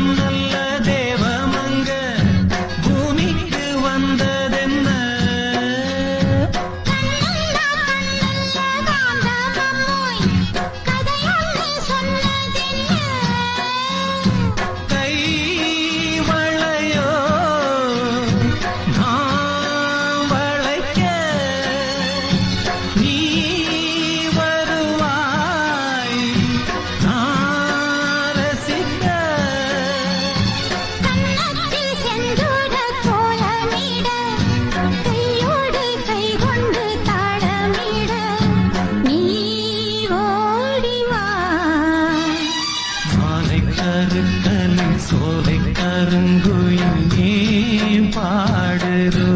பொன்னல்ல தேவமங்க பூமிக்கு வந்ததென்ன கை வளையோ நான் வளைக்க நீ வருவாய் நான் ரசிக்க மாலை கருக்கலில் சோலை கருங்குயில் நீ பாடுதோ